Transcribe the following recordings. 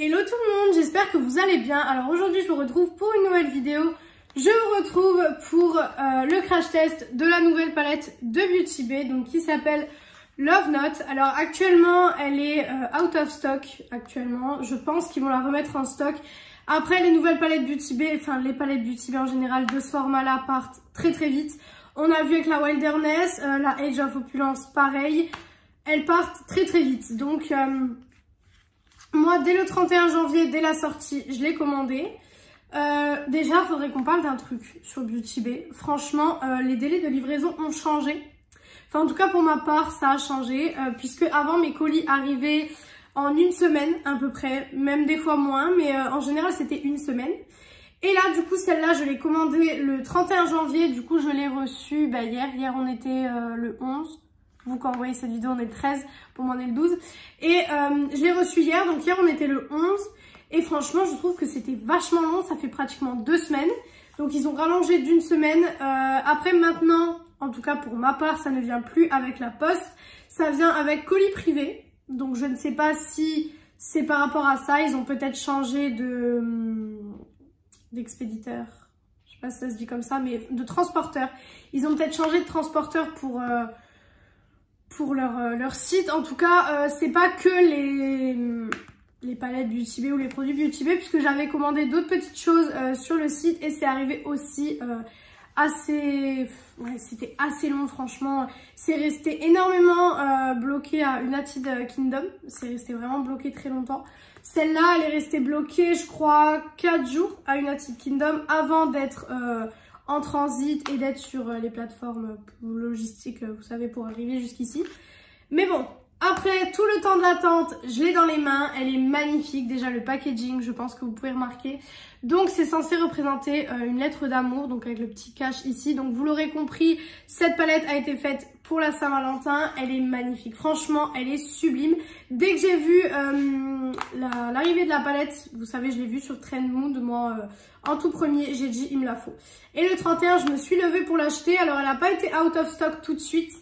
Hello tout le monde, j'espère que vous allez bien. Alors aujourd'hui je vous retrouve pour une nouvelle vidéo. Je vous retrouve pour le crash test de la nouvelle palette de Beauty Bay, donc qui s'appelle Love Note. Alors actuellement elle est out of stock actuellement. Je pense qu'ils vont la remettre en stock. Après les nouvelles palettes Beauty Bay, enfin les palettes Beauty Bay en général de ce format là partent très vite. On a vu avec la Wilderness, la Age of Opulence pareil. Elles partent très vite. Donc moi, dès le 31 janvier, dès la sortie, je l'ai commandé. Déjà, il faudrait qu'on parle d'un truc sur Beauty Bay. Franchement, les délais de livraison ont changé. Enfin, en tout cas, pour ma part, ça a changé. Puisque avant, mes colis arrivaient en une semaine, à peu près. Même des fois moins, mais en général, c'était une semaine. Et là, du coup, celle-là, je l'ai commandée le 31 janvier. Du coup, je l'ai reçue hier. Hier, on était le 11. Vous, quand vous voyez cette vidéo, on est le 13, pour moi on est le 12. Et je l'ai reçu hier, donc hier on était le 11. Et franchement, je trouve que c'était vachement long, ça fait pratiquement 2 semaines. Donc ils ont rallongé d'une semaine. Après maintenant, en tout cas pour ma part, ça ne vient plus avec la poste. Ça vient avec colis privé. Donc je ne sais pas si c'est par rapport à ça. Ils ont peut-être changé d'expéditeur. Je sais pas si ça se dit comme ça, mais de transporteur. Ils ont peut-être changé de transporteur pour leur site. En tout cas, c'est pas que les palettes Beauty Bay ou les produits Beauty Bay, puisque j'avais commandé d'autres petites choses sur le site et c'est arrivé aussi assez... Ouais, c'était assez long franchement. C'est resté énormément bloqué à United Kingdom. C'est resté vraiment bloqué très longtemps. Celle-là, elle est restée bloquée, je crois, 4 jours à United Kingdom avant d'être en transit et d'être sur les plateformes logistiques, vous savez, pour arriver jusqu'ici. Mais bon, après tout le temps de l'attente, je l'ai dans les mains, elle est magnifique. Déjà le packaging, je pense que vous pouvez remarquer. Donc c'est censé représenter une lettre d'amour, donc avec le petit cache ici. Donc vous l'aurez compris, cette palette a été faite pour la Saint-Valentin. Elle est magnifique, franchement, elle est sublime. Dès que j'ai vu l'arrivée de la palette, vous savez, je l'ai vue sur Trendmood, moi, en tout premier, j'ai dit, il me la faut. Et le 31, je me suis levée pour l'acheter. Alors, elle n'a pas été out of stock tout de suite.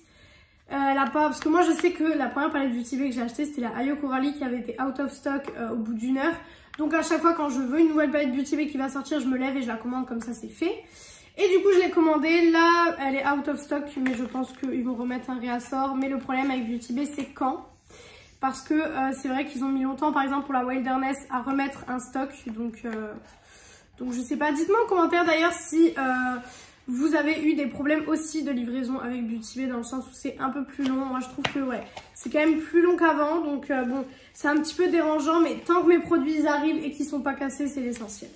Elle a pas, parce que moi, je sais que la première palette Beauty Bay que j'ai achetée, c'était la Ayo Coralie qui avait été out of stock au bout d'1 heure. Donc, à chaque fois, quand je veux une nouvelle palette Beauty Bay qui va sortir, je me lève et je la commande, comme ça, c'est fait. Et du coup, je l'ai commandée. Là, elle est out of stock, mais je pense qu'ils vont remettre un réassort. Mais le problème avec Beauty Bay, c'est quand. Parce que c'est vrai qu'ils ont mis longtemps, par exemple, pour la Wilderness, à remettre un stock. Donc je sais pas. Dites-moi en commentaire d'ailleurs si vous avez eu des problèmes aussi de livraison avec Beauty Bay, dans le sens où c'est un peu plus long. Moi, je trouve que ouais, c'est quand même plus long qu'avant. Donc bon, c'est un petit peu dérangeant, mais tant que mes produits arrivent et qu'ils sont pas cassés, c'est l'essentiel.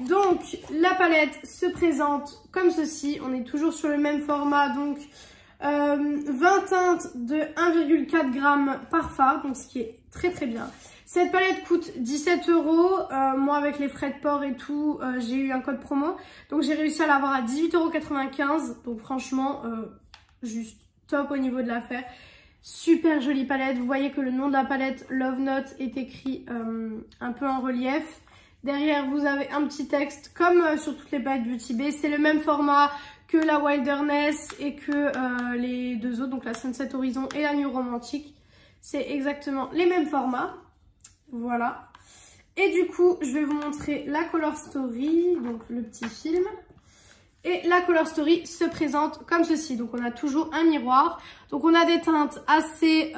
Donc, la palette se présente comme ceci. On est toujours sur le même format, donc 20 teintes de 1,4 g par fard, donc ce qui est très bien. Cette palette coûte 17 €. Moi, avec les frais de port et tout, j'ai eu un code promo. Donc, j'ai réussi à l'avoir à 18,95 €. Donc, franchement, juste top au niveau de l'affaire. Super jolie palette. Vous voyez que le nom de la palette, Love Note, est écrit un peu en relief. Derrière, vous avez un petit texte comme sur toutes les palettes Beauty Bay. C'est le même format que la Wilderness et que les deux autres, donc la Sunset Horizon et la New Romantic. C'est exactement les mêmes formats. Voilà. Et du coup, je vais vous montrer la Color Story, donc le petit film. Et la Color Story se présente comme ceci. Donc on a toujours un miroir. Donc on a des teintes assez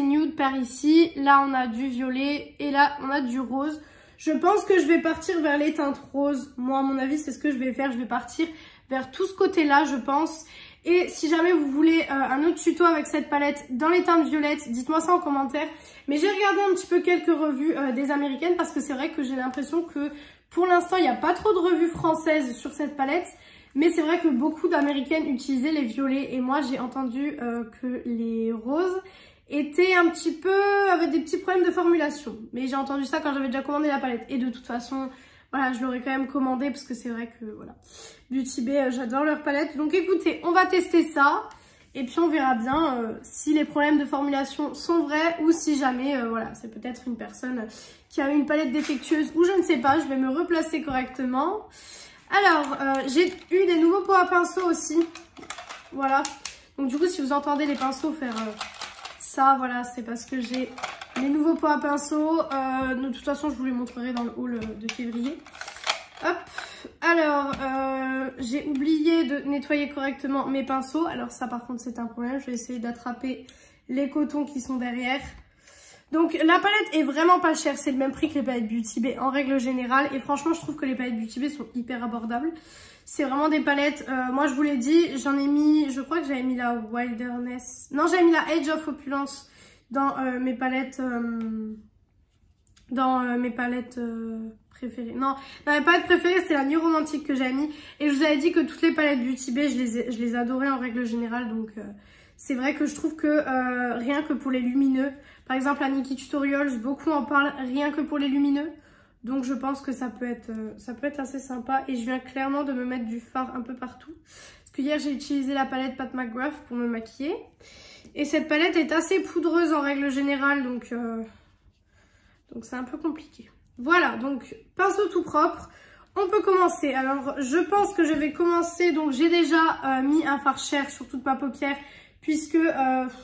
nude par ici. Là on a du violet et là on a du rose. Je pense que je vais partir vers les teintes roses. Moi, à mon avis, c'est ce que je vais faire. Je vais partir vers tout ce côté-là, je pense. Et si jamais vous voulez un autre tuto avec cette palette dans les teintes violettes, dites-moi ça en commentaire. Mais j'ai regardé un petit peu quelques revues des américaines parce que c'est vrai que j'ai l'impression que pour l'instant, il n'y a pas trop de revues françaises sur cette palette. Mais c'est vrai que beaucoup d'américaines utilisaient les violets. Et moi, j'ai entendu que les roses était un petit peu avec des petits problèmes de formulation. Mais j'ai entendu ça quand j'avais déjà commandé la palette. Et de toute façon, voilà, je l'aurais quand même commandé parce que c'est vrai que, voilà, Beauty Bay, j'adore leur palette. Donc écoutez, on va tester ça. Et puis on verra bien si les problèmes de formulation sont vrais ou si jamais, voilà, c'est peut-être une personne qui a eu une palette défectueuse ou je ne sais pas. Je vais me replacer correctement. Alors, j'ai eu des nouveaux pots à pinceau aussi. Voilà. Donc du coup, si vous entendez les pinceaux faire... ça, voilà, c'est parce que j'ai les nouveaux pots à pinceau. De toute façon, je vous les montrerai dans le haul de février. Hop. Alors, j'ai oublié de nettoyer correctement mes pinceaux. Alors ça, par contre, c'est un problème. Je vais essayer d'attraper les cotons qui sont derrière. Donc, la palette est vraiment pas chère. C'est le même prix que les palettes Beauty Bay en règle générale. Et franchement, je trouve que les palettes Beauty Bay sont hyper abordables. C'est vraiment des palettes, moi je vous l'ai dit, j'en ai mis, je crois que j'avais mis la Wilderness. Non, j'avais mis la Age of Opulence dans mes palettes, préférées. Non, dans mes palettes préférées, c'est la New Romantic que j'ai mis. Et je vous avais dit que toutes les palettes Beauty Bay, je les adorais en règle générale. Donc, c'est vrai que je trouve que rien que pour les lumineux, par exemple la Nikkie Tutorials, beaucoup en parlent rien que pour les lumineux. Donc je pense que ça peut être assez sympa. Et je viens clairement de me mettre du fard un peu partout. Parce que hier j'ai utilisé la palette Pat McGrath pour me maquiller. Et cette palette est assez poudreuse en règle générale. Donc c'est un peu compliqué. Voilà, donc pinceau tout propre. On peut commencer. Alors je pense que je vais commencer. Donc j'ai déjà mis un fard cher sur toute ma paupière. Puisque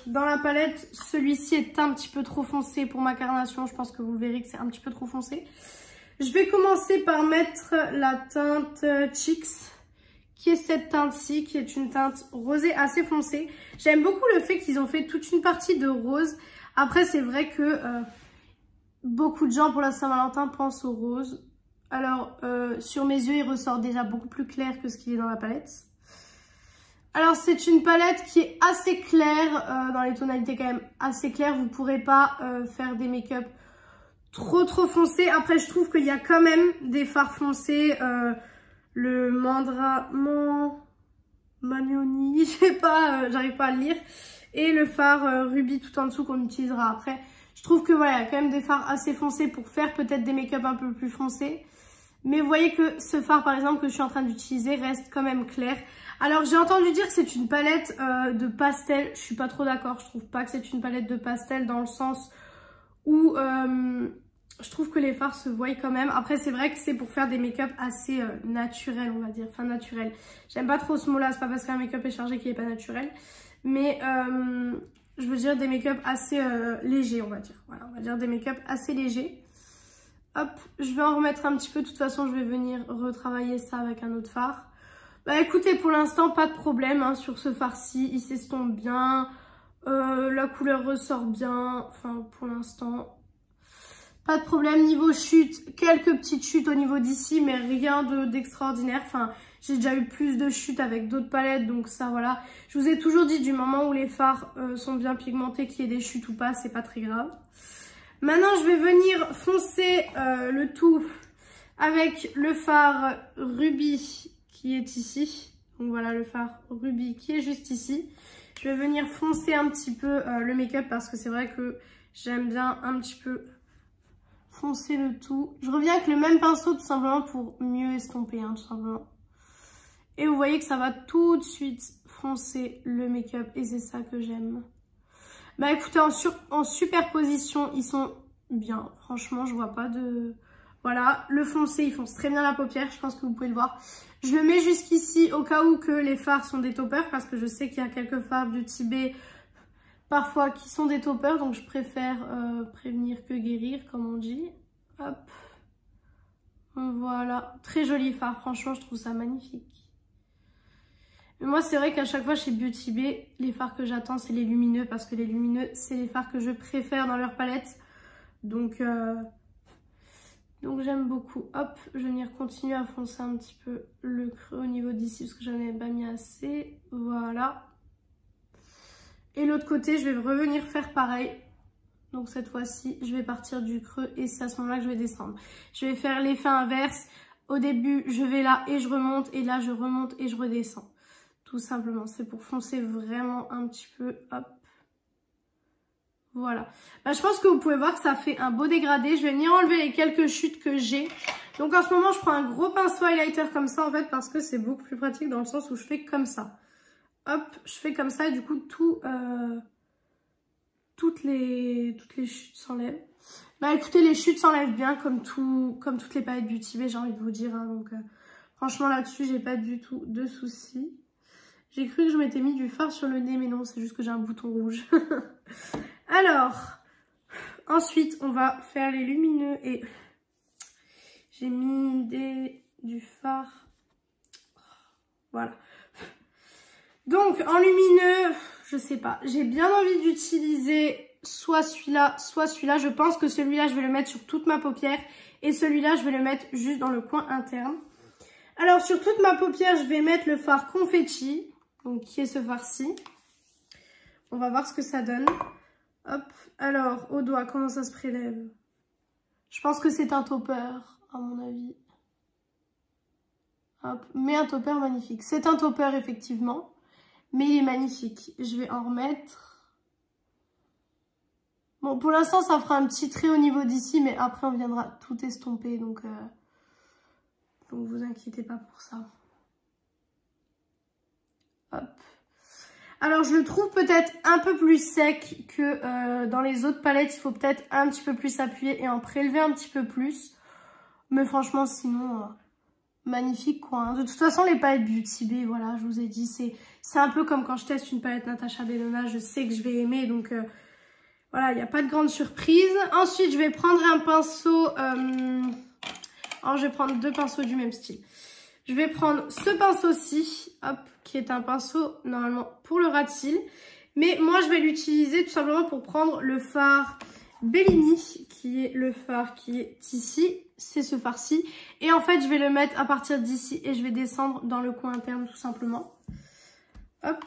dans la palette, celui-ci est un petit peu trop foncé pour ma carnation. Je pense que vous verrez que c'est un petit peu trop foncé. Je vais commencer par mettre la teinte Cheeks, qui est cette teinte-ci, qui est une teinte rosée assez foncée. J'aime beaucoup le fait qu'ils ont fait toute une partie de rose. Après, c'est vrai que beaucoup de gens pour la Saint-Valentin pensent au rose. Alors, sur mes yeux, il ressort déjà beaucoup plus clair que ce qu'il est dans la palette. Alors, c'est une palette qui est assez claire, dans les tonalités quand même assez claires. Vous ne pourrez pas faire des make-up trop foncé. Après, je trouve qu'il y a quand même des fards foncés. Le Manioni, je sais pas, j'arrive pas à le lire. Et le fard Ruby tout en dessous qu'on utilisera après. Je trouve que voilà, il y a quand même des fards assez foncés pour faire peut-être des make-up un peu plus foncés. Mais vous voyez que ce fard, par exemple, que je suis en train d'utiliser reste quand même clair. Alors, j'ai entendu dire que c'est une palette de pastel. Je suis pas trop d'accord. Je trouve pas que c'est une palette de pastel dans le sens où je trouve que les fards se voient quand même. Après, c'est vrai que c'est pour faire des make-up assez naturels, on va dire. Enfin, naturels. J'aime pas trop ce mot-là. C'est pas parce qu'un make-up est chargé qu'il est pas naturel. Mais je veux dire des make-up assez légers, on va dire. Voilà, on va dire des make-up assez légers. Hop, je vais en remettre un petit peu. De toute façon, je vais venir retravailler ça avec un autre fard. Bah écoutez, pour l'instant, pas de problème hein, sur ce fard-ci. Il s'estompe bien. La couleur ressort bien. Enfin, pour l'instant, pas de problème. Niveau chute, quelques petites chutes au niveau d'ici, mais rien d'extraordinaire. Enfin, j'ai déjà eu plus de chutes avec d'autres palettes. Donc ça, voilà. Je vous ai toujours dit, du moment où les fards sont bien pigmentés, qu'il y ait des chutes ou pas, c'est pas très grave. Maintenant, je vais venir foncer le tout avec le fard Ruby qui est ici. Donc voilà le fard Ruby qui est juste ici. Je vais venir foncer un petit peu le make-up parce que c'est vrai que j'aime bien un petit peu foncer le tout. Je reviens avec le même pinceau tout simplement pour mieux estomper, hein, tout simplement. Et vous voyez que ça va tout de suite foncer le make-up et c'est ça que j'aime. Bah écoutez, en superposition, ils sont bien. Franchement, je vois pas de... Voilà, le foncé, il fonce très bien la paupière. Je pense que vous pouvez le voir. Je le mets jusqu'ici au cas où que les fards sont des toppers. Parce que je sais qu'il y a quelques fards Beauty Bay parfois qui sont des toppers. Donc je préfère prévenir que guérir, comme on dit. Hop. Voilà, très joli fard. Franchement, je trouve ça magnifique. Mais moi, c'est vrai qu'à chaque fois chez Beauty Bay, les fards que j'attends, c'est les lumineux. Parce que les lumineux, c'est les fards que je préfère dans leur palette. Donc j'aime beaucoup. Hop, je vais venir continuer à foncer un petit peu le creux au niveau d'ici. Parce que j'en avais pas mis assez. Voilà. Et l'autre côté, je vais revenir faire pareil. Donc cette fois-ci, je vais partir du creux. Et c'est à ce moment-là que je vais descendre. Je vais faire l'effet inverse. Au début, je vais là et je remonte. Et là, je remonte et je redescends. Tout simplement, c'est pour foncer vraiment un petit peu, hop. Voilà. Bah, je pense que vous pouvez voir que ça fait un beau dégradé. Je vais venir enlever les quelques chutes que j'ai. Donc en ce moment, je prends un gros pinceau highlighter comme ça en fait parce que c'est beaucoup plus pratique dans le sens où je fais comme ça. Hop, je fais comme ça et du coup, toutes les chutes s'enlèvent. Bah écoutez, les chutes s'enlèvent bien comme toutes les palettes Beauty Bay, j'ai envie de vous dire. Hein. Donc franchement là-dessus, j'ai pas du tout de soucis. J'ai cru que je m'étais mis du fard sur le nez, mais non, c'est juste que j'ai un bouton rouge. Alors, Ensuite, on va faire les lumineux et j'ai mis du fard. Voilà. Donc, en lumineux, je sais pas. J'ai bien envie d'utiliser soit celui-là, soit celui-là. Je pense que celui-là, je vais le mettre sur toute ma paupière. Et celui-là, je vais le mettre juste dans le coin interne. Alors, sur toute ma paupière, je vais mettre le fard confetti. Donc, qui est ce fard-ci. On va voir ce que ça donne. Hop. Alors, au doigt, comment ça se prélève? Je pense que c'est un topper, à mon avis. Hop. Mais un topper magnifique. C'est un topper, effectivement. Mais il est magnifique. Je vais en remettre. Bon, pour l'instant, ça fera un petit trait au niveau d'ici. Mais après, on viendra tout estomper. Donc vous inquiétez pas pour ça. Hop. Alors, je le trouve peut-être un peu plus sec que dans les autres palettes. Il faut peut-être un petit peu plus appuyer et en prélever un petit peu plus. Mais franchement, sinon, magnifique quoi. Hein. De toute façon, les palettes Beauty Bay, voilà, je vous ai dit, c'est un peu comme quand je teste une palette Natasha Denona. Je sais que je vais aimer, donc voilà, il n'y a pas de grande surprise. Ensuite, je vais prendre un pinceau. Alors, je vais prendre deux pinceaux du même style. Je vais prendre ce pinceau-ci, hop, qui est un pinceau normalement pour le ras de cils. Mais moi, je vais l'utiliser tout simplement pour prendre le fard Bellini, qui est le fard qui est ici. C'est ce fard-ci. Et en fait, je vais le mettre à partir d'ici et je vais descendre dans le coin interne tout simplement. Hop.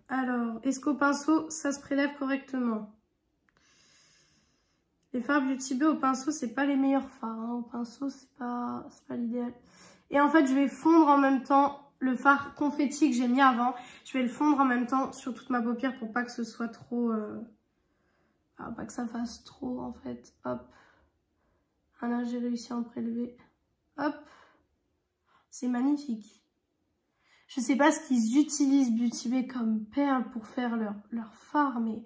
Alors, est-ce qu'au pinceau, ça se prélève correctement? Les fards Beauty Bay au pinceau, c'est pas les meilleurs fards. Hein. Au pinceau, c'est pas l'idéal. Et en fait, je vais fondre en même temps le fard confetti que j'ai mis avant. Je vais le fondre en même temps sur toute ma paupière pour pas que ce soit trop... pas que ça fasse trop, en fait. Hop. Ah là, j'ai réussi à en prélever. Hop. C'est magnifique. Je sais pas ce qu'ils utilisent Beauty Bay comme perles pour faire leur fard, mais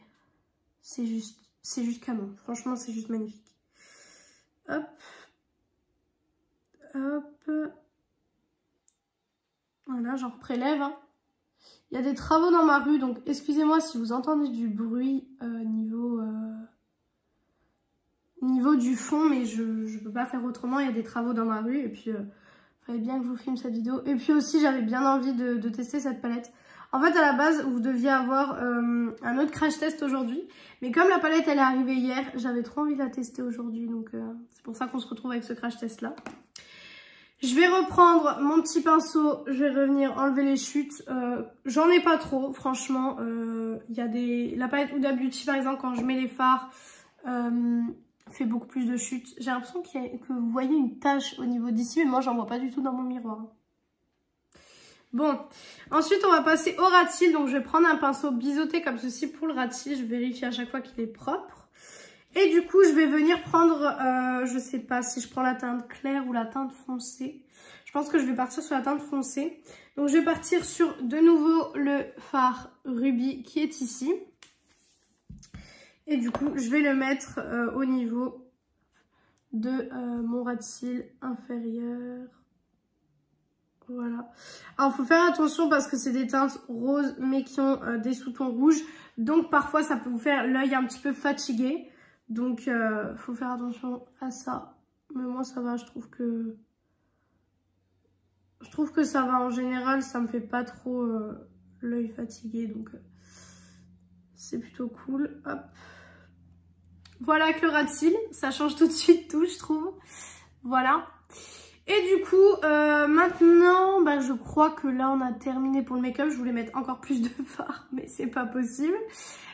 c'est juste canon. Franchement, c'est juste magnifique. Hop. Hop. Voilà, j'en prélève. Hein. Il y a des travaux dans ma rue, donc excusez-moi si vous entendez du bruit niveau du fond, mais je peux pas faire autrement. Il y a des travaux dans ma rue et puis fallait bien que je vous filme cette vidéo. Et puis aussi, j'avais bien envie de tester cette palette. En fait, à la base, vous deviez avoir un autre crash test aujourd'hui. Mais comme la palette, elle est arrivée hier, j'avais trop envie de la tester aujourd'hui. Donc, c'est pour ça qu'on se retrouve avec ce crash test-là. Je vais reprendre mon petit pinceau. Je vais revenir enlever les chutes. J'en ai pas trop, franchement. Il y a la palette Huda Beauty, par exemple, quand je mets les fards, fait beaucoup plus de chutes. J'ai l'impression que vous voyez une tache au niveau d'ici, mais moi, j'en vois pas du tout dans mon miroir. Bon, ensuite on va passer au ras de cils. Donc je vais prendre un pinceau biseauté comme ceci pour le ras de cils. Je vérifie à chaque fois qu'il est propre. Et du coup je vais venir prendre, je sais pas si je prends la teinte claire ou la teinte foncée. Je pense que je vais partir sur la teinte foncée. Donc je vais partir sur de nouveau le fard Ruby qui est ici. Et du coup je vais le mettre au niveau de mon ras de cils inférieur. Voilà. Alors, il faut faire attention parce que c'est des teintes roses mais qui ont des sous-tons rouges. Donc, parfois, ça peut vous faire l'œil un petit peu fatigué. Donc, il faut faire attention à ça. Mais moi, ça va. Je trouve que ça va. En général, ça me fait pas trop l'œil fatigué. Donc, c'est plutôt cool. Hop. Voilà avec le ras de cils. Ça change tout de suite tout, je trouve. Voilà. Et du coup, maintenant, je crois que là, on a terminé pour le make-up. Je voulais mettre encore plus de fard, mais c'est pas possible.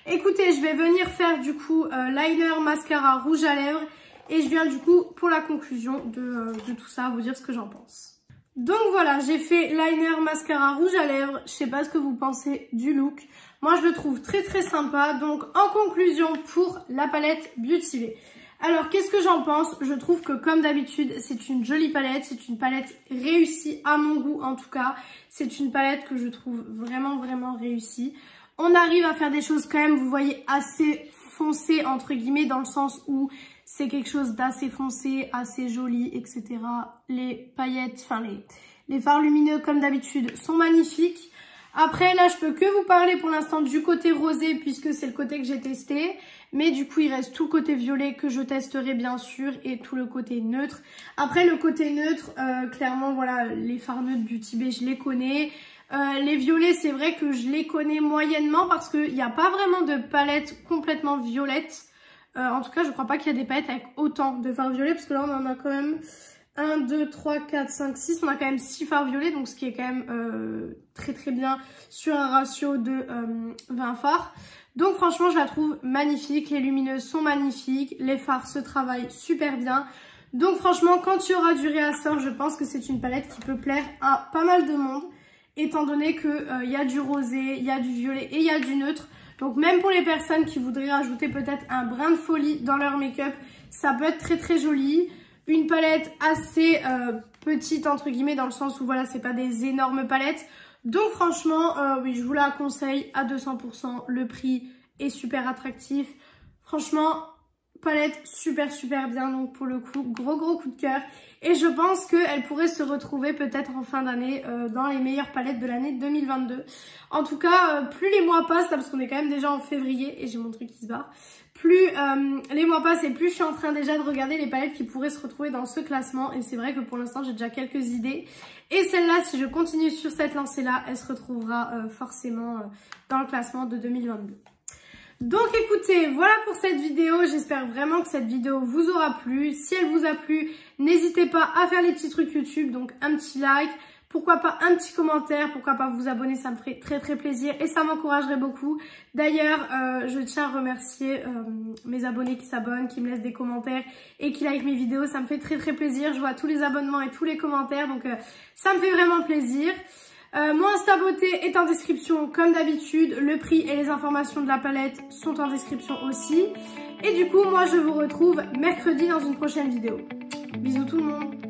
Écoutez, je vais venir faire du coup liner, mascara, rouge à lèvres. Et je viens du coup, pour la conclusion de tout ça, vous dire ce que j'en pense. Donc voilà, j'ai fait liner, mascara, rouge à lèvres. Je sais pas ce que vous pensez du look. Moi, je le trouve très très sympa. Donc en conclusion, pour la palette Beauty Bay. Alors, qu'est-ce que j'en pense? Je trouve que comme d'habitude, c'est une jolie palette. C'est une palette réussie à mon goût en tout cas. C'est une palette que je trouve vraiment, vraiment réussie. On arrive à faire des choses quand même, vous voyez, assez foncées entre guillemets dans le sens où c'est quelque chose d'assez foncé, assez joli, etc. Les paillettes, enfin les fards lumineux comme d'habitude sont magnifiques. Après là je peux que vous parler pour l'instant du côté rosé puisque c'est le côté que j'ai testé. Mais du coup il reste tout le côté violet que je testerai bien sûr et tout le côté neutre. Après le côté neutre, clairement voilà, les fards neutres Beauty Bay je les connais. Les violets c'est vrai que je les connais moyennement parce qu'il n'y a pas vraiment de palette complètement violette. En tout cas je crois pas qu'il y a des palettes avec autant de fards violets parce que là on en a quand même 1, 2, 3, 4, 5, 6. On a quand même 6 fards violets donc ce qui est quand même très très bien sur un ratio de 20 fards. Donc franchement je la trouve magnifique, les lumineuses sont magnifiques, les fards se travaillent super bien. Donc franchement quand il y aura du réassort je pense que c'est une palette qui peut plaire à pas mal de monde. Étant donné qu'il y a du rosé, il y a du violet et il y a du neutre. Donc même pour les personnes qui voudraient rajouter peut-être un brin de folie dans leur make-up, ça peut être très très joli. Une palette assez petite entre guillemets dans le sens où voilà c'est pas des énormes palettes. Donc franchement oui je vous la conseille à 200%, le prix est super attractif. Franchement palette super bien, donc pour le coup gros coup de cœur. Et je pense qu'elle pourrait se retrouver peut-être en fin d'année dans les meilleures palettes de l'année 2022. En tout cas plus les mois passent là, parce qu'on est quand même déjà en février et j'ai mon truc qui se barre. Plus les mois passent et plus je suis en train déjà de regarder les palettes qui pourraient se retrouver dans ce classement. Et c'est vrai que pour l'instant j'ai déjà quelques idées. Et celle-là, si je continue sur cette lancée-là, elle se retrouvera forcément dans le classement de 2022. Donc écoutez, voilà pour cette vidéo, j'espère vraiment que cette vidéo vous aura plu. Si elle vous a plu, n'hésitez pas à faire les petits trucs YouTube, donc un petit like, pourquoi pas un petit commentaire, pourquoi pas vous abonner, ça me ferait très plaisir et ça m'encouragerait beaucoup. D'ailleurs, je tiens à remercier mes abonnés qui s'abonnent, qui me laissent des commentaires et qui like mes vidéos, ça me fait très plaisir. Je vois tous les abonnements et tous les commentaires, donc ça me fait vraiment plaisir. Mon Insta beauté est en description comme d'habitude, le prix et les informations de la palette sont en description aussi. Et du coup moi je vous retrouve mercredi dans une prochaine vidéo. Bisous tout le monde.